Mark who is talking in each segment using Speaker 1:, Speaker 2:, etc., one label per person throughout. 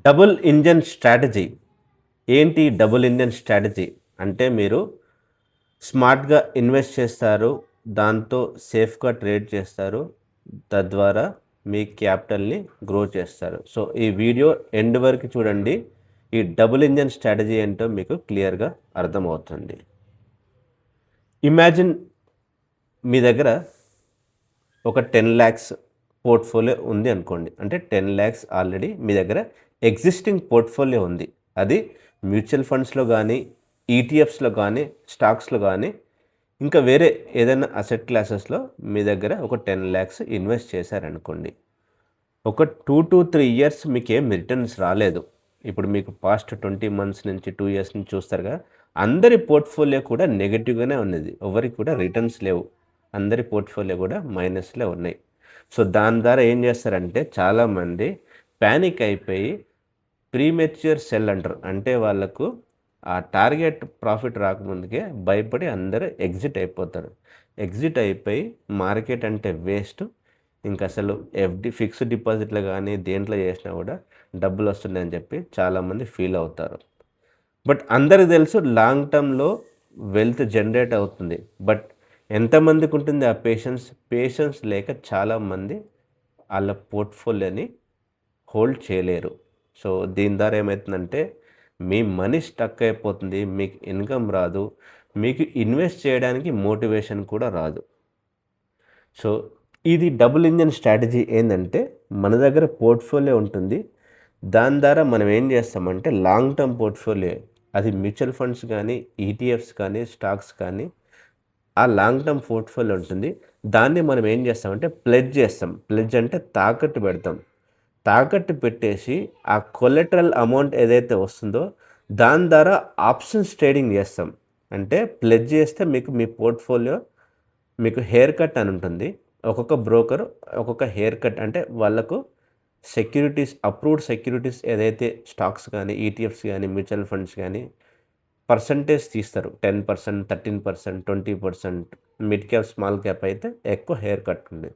Speaker 1: Double engine strategy. ఏంటి double engine strategy? అంటే మీరు స్మార్ట్‌గా ఇన్వెస్ట్ చేస్తారు. దాంతో సేఫ్‌గా ట్రేడ్ చేస్తారు. తద్వారా మీ క్యాపిటల్‌ని గ్రో చేస్తారు. సో, ఈ వీడియో ఎండ్ వరకు చూడండి. ఈ డబుల్ ఇంజన్ స్ట్రాటజీ ఏంటో మీకు క్లియర్‌గా అర్థమవుతుంది. ఇమాజిన్ మీ దగ్గర ఒక 10,00,000 పోర్ట్‌ఫోలియో ఉంది అనుకోండి. అంటే 10,00,000 ఆల్రెడీ మీ దగ్గర ఎగ్జిస్టింగ్ పోర్ట్‌ఫోలియో ఉంది. అది మ్యూచువల్ ఫండ్స్‌లో గానీ, ఈటీఎఫ్స్‌లో గానీ, స్టాక్స్‌లో గానీ, ఇంకా వేరే ఏదైనా అసెట్ క్లాసెస్‌లో మీ దగ్గర ఒక 10,00,000 ఇన్వెస్ట్ చేశారనుకోండి. ఒక 2-3 ఇయర్స్ మీకేం రిటర్న్స్ రాలేదు. ఇప్పుడు మీకు పాస్ట్ 20 మంత్స్ నుంచి, 2 ఇయర్స్ నుంచి చూస్తారుగా, అందరి పోర్ట్‌ఫోలియో కూడా నెగెటివ్‌గానే ఉన్నది. ఎవరికి కూడా రిటర్న్స్ లేవు. అందరి పోర్ట్‌ఫోలియో కూడా మైనస్‌లో ఉన్నాయి. సో, దాని ద్వారా ఏం చేస్తారంటే చాలామంది పానిక్ అయిపోయి ప్రీమెచ్యూర్ సెల్ అంటారు. అంటే వాళ్ళకు ఆ టార్గెట్ ప్రాఫిట్ రాకముందుకే భయపడి అందరూ ఎగ్జిట్ అయిపోతారు. ఎగ్జిట్ అయిపోయి మార్కెట్ అంటే వేస్ట్. ఇంకసలు ఫిక్స్డ్ డిపాజిట్‌లో గానీ, దేంట్లో చేసినా గూడా డబ్బులొస్తున్నాయని చెప్పి చాలామంది ఫీల్ అవుతారు. బట్ అందరికి తెలుసు లాంగ్ టర్మ్‌లో వెల్త్ జనరేట్ అవుతుంది. బట్ ఎంతమందికుంటుంది ఆ పేషెన్స్? పేషెన్స్ లేక చాలామంది ఆళ్ళ పోర్ట్‌ఫోలియోని హోల్డ్ చేయలేరు. సో, దీని ద్వారా ఏమైతుందంటే మీ మనీ స్టక్ అయిపోతుంది. మీకు ఇన్‌కమ్ రాదు. మీకు ఇన్వెస్ట్ చేయడానికి మోటివేషన్ కూడా రాదు. సో, ఇది డబుల్ ఇంజిన్ స్ట్రాటజీ ఏందంటే, మన దగ్గర పోర్ట్‌ఫోలియో ఉంటుంది. దాని ద్వారా మనం ఏం చేస్తామంటే, లాంగ్ టర్మ్ పోర్ట్‌ఫోలియో అది మ్యూచువల్ ఫండ్స్ గానీ, ఈటీఎఫ్స్ కానీ, స్టాక్స్ కానీ, ఆ లాంగ్ టర్మ్ పోర్ట్‌ఫోలియో ఉంటుంది. దాన్ని మనం ఏం చేస్తామంటే ప్లెడ్జ్ చేస్తాం. ప్లెడ్జ్ అంటే తాకట్టు పెడతాం. తాకట్టు పెట్టేసి, ఆ కొలెటరల్ అమౌంట్ ఏదైతే వస్తుందో, దాని ద్వారా ఆప్షన్స్ ట్రేడింగ్ చేస్తాం. అంటే ప్లెడ్జ్ చేస్తే మీకు మీ పోర్ట్‌ఫోలియో మీకు హెయిర్ కట్ అని ఉంటుంది. ఒక్కొక్క బ్రోకర్ ఒక్కొక్క హెయిర్ కట్ అంటే వాళ్ళకు సెక్యూరిటీస్ అప్రూవ్డ్ సెక్యూరిటీస్ ఏదైతే స్టాక్స్ గానీ, ఈటీఎఫ్స్ గానీ, మ్యూచువల్ ఫండ్స్ గానీ పర్సెంటేజ్ తీస్తారు. 10%, 13%, 20 మిడ్ క్యాప్, స్మాల్ క్యాప్ అయితే ఎక్కువ హెయిర్ కట్ ఉంది.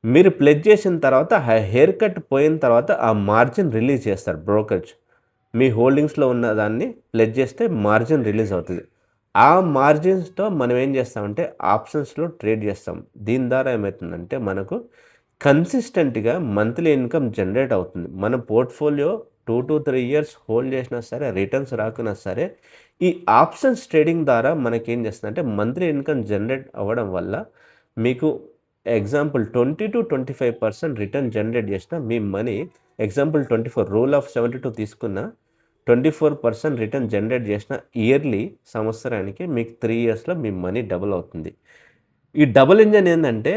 Speaker 1: మీరు ప్లెడ్జ్ చేసిన తర్వాత హెయిర్ కట్ పోయిన తర్వాత ఆ మార్జిన్ రిలీజ్ చేస్తారు బ్రోకరేజ్. మీ హోల్డింగ్స్‌లో ఉన్న దాన్ని ప్లెడ్జ్ చేస్తే మార్జిన్ రిలీజ్ అవుతది. ఆ మార్జిన్స్‌తో మనం ఏం చేస్తామంటే ఆప్షన్స్‌లో ట్రేడ్ చేస్తాం. దీని ద్వారా ఏమైతుందంటే మనకు కన్సిస్టెంట్‌గా మంత్లీ ఇన్‌కమ్ జనరేట్ అవుతుంది. మన పోర్ట్‌ఫోలియో 2-3 ఇయర్స్ హోల్డ్ చేసినా సరే, రిటర్న్స్ రాకున్నా సరే, ఈ ఆప్షన్స్ ట్రేడింగ్ ద్వారా మనకేం చేస్తుందంటే మంత్లీ ఇన్‌కమ్ జనరేట్ అవ్వడం వల్ల మీకు ఎగ్జాంపుల్ 20-25% రిటర్న్ జనరేట్ చేసినా మీ మనీ ఎగ్జాంపుల్ 24 రూల్ ఆఫ్ 72 తీసుకున్న 24% రిటర్న్ జనరేట్ చేసిన ఇయర్లీ సంవత్సరానికి మీకు 3 ఇయర్స్‌లో మీ మనీ డబుల్ అవుతుంది. ఈ డబుల్ ఇంజిన్ ఏందంటే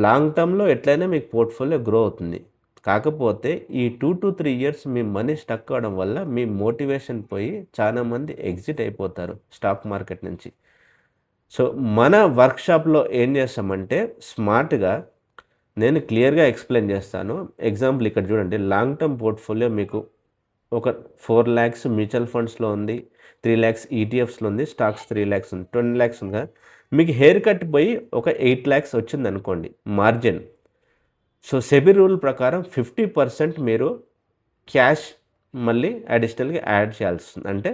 Speaker 1: లాంగ్ టర్మ్‌లో ఎట్లైనా మీకు పోర్ట్‌ఫోలియో గ్రో అవుతుంది. కాకపోతే ఈ 2-3 ఇయర్స్ మీ మనీ స్టక్ అవ్వడం వల్ల మీ మోటివేషన్ పోయి చాలామంది ఎగ్జిట్ అయిపోతారు స్టాక్ మార్కెట్ నుంచి. సో, మన వర్క్‌షాప్‌లో ఏం చేస్తామంటే స్మార్ట్‌గా నేను క్లియర్‌గా ఎక్స్‌ప్లెయిన్ చేస్తాను. ఎగ్జాంపుల్ ఇక్కడ చూడండి. లాంగ్ టర్మ్ పోర్ట్‌ఫోలియో మీకు ఒక 4,00,000 మ్యూచువల్ ఫండ్స్‌లో ఉంది. 3,00,000 ఈటీఎఫ్స్‌లో ఉంది. స్టాక్స్ 3,00,000 ఉంది. 20,00,000 ఉంది కదా! మీకు హెయిర్ కట్ పోయి ఒక 8,00,000 వచ్చిందనుకోండి మార్జిన్. సో, సెబీ రూల్ ప్రకారం 50% మీరు క్యాష్ మళ్ళీ అడిషనల్‌గా యాడ్ చేయాల్సొస్తుంది. అంటే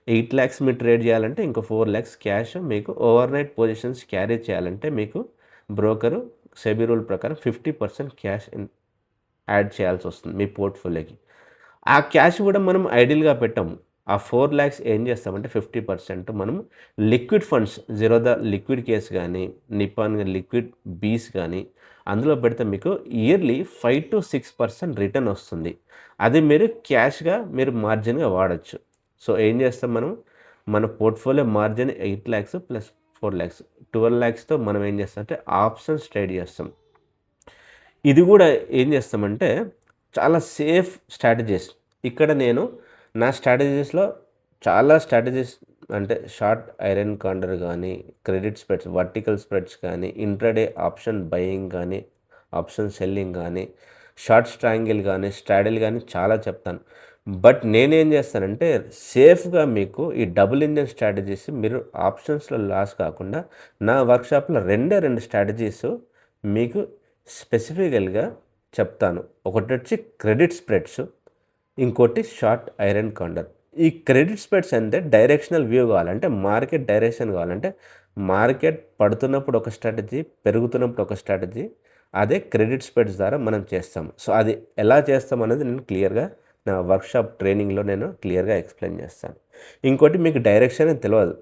Speaker 1: 8,00,000 మీరు ట్రేడ్ చేయాలంటే ఇంకో 4,00,000 క్యాష్ మీకు ఓవర్‌నైట్ పొజిషన్స్ క్యారీ చేయాలంటే మీకు బ్రోకరు సెబీ రూల్ ప్రకారం 50% క్యాష్ యాడ్ చేయాల్సొస్తుంది మీ పోర్ట్‌ఫోలియోకి. ఆ క్యాష్ గూడా మనం ఐడిల్‌గా పెట్టము. ఆ 4,00,000 ఏం చేస్తామంటే 50% మనం liquid funds Zerodha liquid case గానీ, నిప్పాన్ లిక్విడ్ బీస్ గానీ అందులో పెడితే మీకు ఇయర్లీ 5-6% రిటర్న్ వస్తుంది. అది మీరు క్యాష్‌గా మీరు మార్జిన్‌గా వాడొచ్చు. సో, ఏం చేస్తాం మనం మన పోర్ట్‌ఫోలియో మార్జిన్ 8,00,000 ప్లస్ 4,00,000 12,00,000తో మనం ఏం చేస్తామంటే ఆప్షన్స్ ట్రేడ్ చేస్తాం. ఇది గూడా ఏం చేస్తామంటే, చాలా సేఫ్ స్ట్రాటజీస్. ఇక్కడ నేను నా స్ట్రాటజీస్‌లో చాలా స్ట్రాటజీస్ అంటే షార్ట్ ఐరన్ కాండర్ గానీ, క్రెడిట్ స్ప్రెడ్స్, వర్టికల్ స్ప్రెడ్స్ గానీ, ఇంట్రాడే ఆప్షన్ బయింగ్ గానీ, ఆప్షన్ సెల్లింగ్ గానీ, షార్ట్ స్ట్రాంగిల్ గానీ, స్ట్రాడిల్ గానీ చాలా చెప్తాను. బట్ నేనేం చేస్తానంటే, సేఫ్‌గా మీకు ఈ డబుల్ ఇంజిన్ స్ట్రాటజీస్ మీరు ఆప్షన్స్‌లో లాస్ కాకుండా, నా వర్క్‌షాప్‌లో రెండే 2 స్ట్రాటజీస్ మీకు స్పెసిఫికల్‌గా చెప్తాను. ఒకటొచ్చి క్రెడిట్ స్ప్రెడ్స్. ఇంకోటి షార్ట్ ఐరన్ కాండర్. ఈ క్రెడిట్ స్ప్రెడ్స్ అంటే డైరెక్షనల్ వ్యూ కావాలంటే మార్కెట్ డైరెక్షన్ కావాలంటే మార్కెట్ పడుతున్నప్పుడు ఒక స్ట్రాటజీ, పెరుగుతున్నప్పుడు ఒక స్ట్రాటజీ, అదే క్రెడిట్ స్ప్రెడ్స్ ద్వారా మనం చేస్తాం. సో అది ఎలా చేస్తాం అనేది నేను క్లియర్గా నా వర్క్షాప్ ట్రైనింగ్లో నేను క్లియర్గా ఎక్స్ప్లెయిన్ చేస్తాను. ఇంకోటి మీకు డైరెక్షన్ తెలియదు,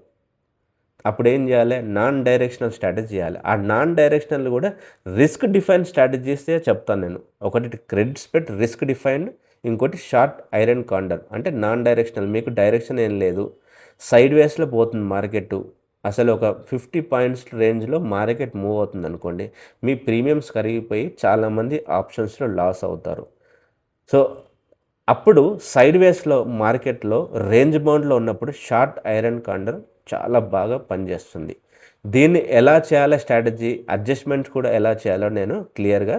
Speaker 1: అప్పుడు ఏం చేయాలి, నాన్ డైరెక్షనల్ స్ట్రాటజీ చేయాలి. ఆ నాన్ డైరెక్షనల్ కూడా రిస్క్ డిఫైన్ స్ట్రాటజీసే చెప్తాను నేను. ఒకటి క్రెడిట్ స్ప్రెడ్ రిస్క్ డిఫైన్డ్, ఇంకోటి షార్ట్ ఐరన్ కాండర్ అంటే నాన్ డైరెక్షనల్, మీకు డైరెక్షన్ ఏం లేదు, సైడ్ వేస్లో పోతుంది మార్కెట్, అసలు ఒక 50 పాయింట్స్ రేంజ్లో మార్కెట్ మూవ్ అవుతుంది అనుకోండి, మీ ప్రీమియమ్స్ కరిగిపోయి చాలామంది ఆప్షన్స్లో లాస్ అవుతారు. సో అప్పుడు సైడ్ వేస్లో మార్కెట్లో రేంజ్ బౌండ్లో ఉన్నప్పుడు షార్ట్ ఐరన్ కాండర్ చాలా బాగా పనిచేస్తుంది. దీన్ని ఎలా చేయాలో స్ట్రాటజీ అడ్జస్ట్మెంట్ కూడా ఎలా చేయాలో నేను క్లియర్గా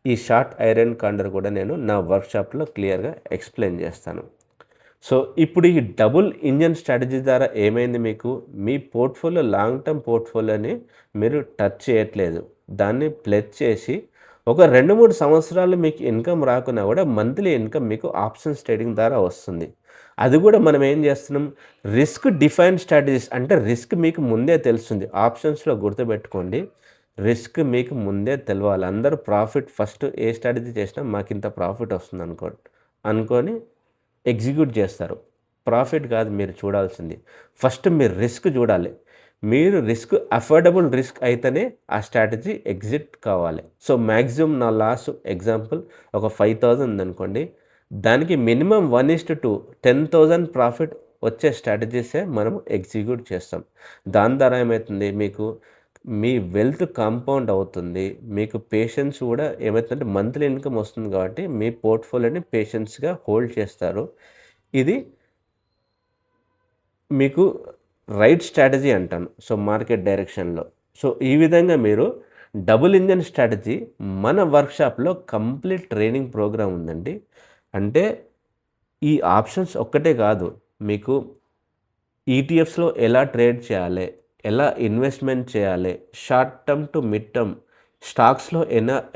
Speaker 1: ఈ షార్ట్ ఐరన్ కాండర్ కూడా నేను నా వర్క్షాప్లో క్లియర్గా ఎక్స్ప్లెయిన్ చేస్తాను. సో ఇప్పుడు ఈ డబుల్ ఇంజన్ స్ట్రాటజీ ద్వారా ఏమైంది, మీకు మీ పోర్ట్ఫోలియో లాంగ్ టర్మ్ పోర్ట్ఫోలియోని మీరు టచ్ చేయట్లేదు, దాన్ని ప్లెజ్ చేసి ఒక 2-3 సంవత్సరాలు మీకు ఇన్కమ్ రాకున్నా కూడా మంత్లీ ఇన్కమ్ మీకు ఆప్షన్స్ ట్రేడింగ్ ద్వారా వస్తుంది. అది కూడా మనం ఏం చేస్తున్నాం, రిస్క్ డిఫైన్ స్ట్రాటజీస్ అంటే రిస్క్ మీకు ముందే తెలుస్తుంది. ఆప్షన్స్లో గుర్తుపెట్టుకోండి, రిస్క్ మీకు ముందే తెలవాలి. అందరూ ప్రాఫిట్ ఫస్ట్ ఏ స్ట్రాటజీ చేసినా మాకు ఇంత ప్రాఫిట్ వస్తుంది అనుకొని ఎగ్జిక్యూట్ చేస్తారు. ప్రాఫిట్ కాదు మీరు చూడాల్సింది, ఫస్ట్ మీరు రిస్క్ చూడాలి. మీరు రిస్క్ అఫోర్డబుల్ రిస్క్ అయితేనే ఆ స్ట్రాటజీ ఎగ్జిట్ కావాలి. సో మ్యాక్సిమం నా లాస్ ఎగ్జాంపుల్ ఒక 5,000 ఉందనుకోండి, దానికి మినిమం 1:2 10,000 ప్రాఫిట్ వచ్చే స్ట్రాటజీసే మనం ఎగ్జిక్యూట్ చేస్తాం. దాని ద్వారా ఏమవుతుంది, మీకు మీ వెల్త్ కాంపౌండ్ అవుతుంది, మీకు పేషెన్స్ కూడా ఏమవుతుందంటే మంత్లీ ఇన్కమ్ వస్తుంది కాబట్టి మీ పోర్ట్ఫోలియోని పేషెన్స్గా హోల్డ్ చేస్తారు. ఇది మీకు రైట్ స్ట్రాటజీ అంటాను. సో మార్కెట్ డైరెక్షన్లో సో ఈ విధంగా మీరు డబుల్ ఇంజన్ స్ట్రాటజీ మన వర్క్షాప్లో కంప్లీట్ ట్రైనింగ్ ప్రోగ్రామ్ ఉందండి. అంటే ఈ ఆప్షన్స్ ఒక్కటే కాదు, మీకు ఈటీఎఫ్స్లో ఎలా ట్రేడ్ చేయాలి, ఎలా ఇన్వెస్ట్మెంట్ చేయాలి, short term two mid term స్టాక్స్లో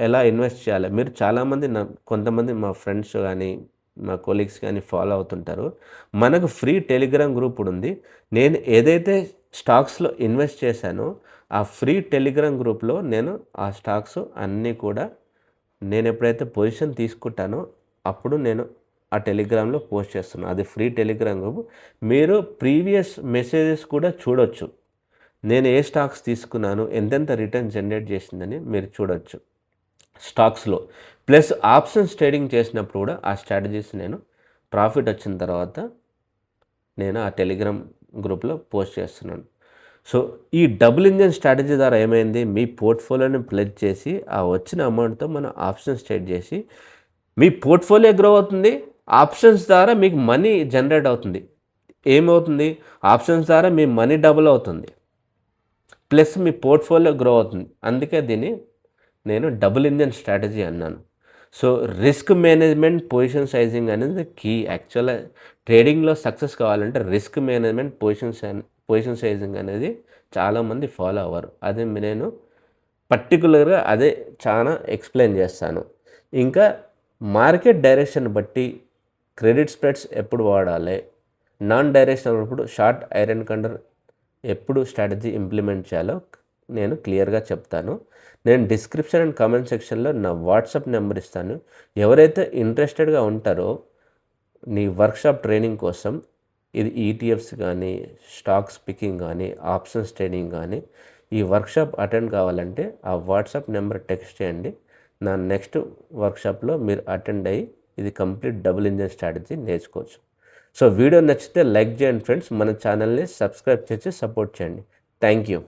Speaker 1: ఎలా ఇన్వెస్ట్ చేయాలి. మీరు చాలామంది కొంతమంది మా ఫ్రెండ్స్ కానీ మా కొలీగ్స్ కానీ ఫాలో అవుతుంటారు. మనకు ఫ్రీ టెలిగ్రామ్ గ్రూప్ ఉంది. నేను ఏదైతే స్టాక్స్లో ఇన్వెస్ట్ చేశానో ఆ ఫ్రీ టెలిగ్రామ్ గ్రూప్లో నేను ఆ స్టాక్స్ అన్నీ కూడా నేను ఎప్పుడైతే పొజిషన్ తీసుకుంటానో అప్పుడు నేను ఆ టెలిగ్రామ్లో పోస్ట్ చేస్తున్నాను. అది ఫ్రీ టెలిగ్రామ్ గ్రూప్. మీరు ప్రీవియస్ మెసేజెస్ కూడా చూడొచ్చు, నేను ఏ స్టాక్స్ తీసుకున్నాను, ఎంతెంత రిటర్న్ జనరేట్ చేసిందని మీరు చూడొచ్చు స్టాక్స్లో. ప్లస్ ఆప్షన్స్ ట్రేడింగ్ చేసినప్పుడు కూడా ఆ స్ట్రాటజీస్ నేను ప్రాఫిట్ వచ్చిన తర్వాత నేను ఆ టెలిగ్రామ్ గ్రూప్లో పోస్ట్ చేస్తున్నాను. సో ఈ డబుల్ ఇంజన్ స్ట్రాటజీ ద్వారా ఏమైంది, మీ పోర్ట్ఫోలియోని ప్లెజ్ చేసి ఆ వచ్చిన అమౌంట్తో మనం ఆప్షన్స్ ట్రేడ్ చేసి మీ పోర్ట్ఫోలియో గ్రో అవుతుంది, ఆప్షన్స్ ద్వారా మీకు మనీ జనరేట్ అవుతుంది. ఏమవుతుంది, ఆప్షన్స్ ద్వారా మీ మనీ డబుల్ అవుతుంది, ప్లస్ మీ పోర్ట్ఫోలియో గ్రో అవుతుంది. అందుకే దీన్ని నేను డబుల్ ఇంజన్ స్ట్రాటజీ అన్నాను. So risk management, position sizing అనేది కీ. యాక్చువల్గా ట్రేడింగ్లో సక్సెస్ కావాలంటే రిస్క్ మేనేజ్మెంట్, పొజిషన్ సైజింగ్ అనేది చాలామంది ఫాలో అవ్వరు. అదే నేను పర్టికులర్గా అదే చాలా ఎక్స్ప్లెయిన్ చేస్తాను. ఇంకా మార్కెట్ డైరెక్షన్ బట్టి క్రెడిట్ స్ప్రెడ్స్ ఎప్పుడు వాడాలి, నాన్ డైరెక్షనల్ ఇప్పుడు షార్ట్ ఐరన్ కండర్ ఎప్పుడు స్ట్రాటజీ ఇంప్లిమెంట్ చేయాలో నేను క్లియర్గా చెప్తాను. నేను డిస్క్రిప్షన్ అండ్ కామెంట్ సెక్షన్లో నా వాట్సాప్ నెంబర్ ఇస్తాను. ఎవరైతే ఇంట్రెస్టెడ్గా ఉంటారో నీ వర్క్షాప్ ట్రైనింగ్ కోసం, ఇది ఈటీఎఫ్స్ కానీ, స్టాక్స్ పికింగ్ కానీ, ఆప్షన్స్ ట్రేడింగ్ కానీ, ఈ వర్క్షాప్ అటెండ్ కావాలంటే ఆ వాట్సాప్ నెంబర్ టెక్స్ట్ చేయండి. నా నెక్స్ట్ వర్క్షాప్లో మీరు అటెండ్ అయ్యి ఇది కంప్లీట్ డబుల్ ఇంజన్ స్ట్రాటజీ నేర్చుకోవచ్చు. సో వీడియో నచ్చితే లైక్ చేయండి ఫ్రెండ్స్, మన ఛానల్ని సబ్స్క్రైబ్ చేసి సపోర్ట్ చేయండి. Thank you.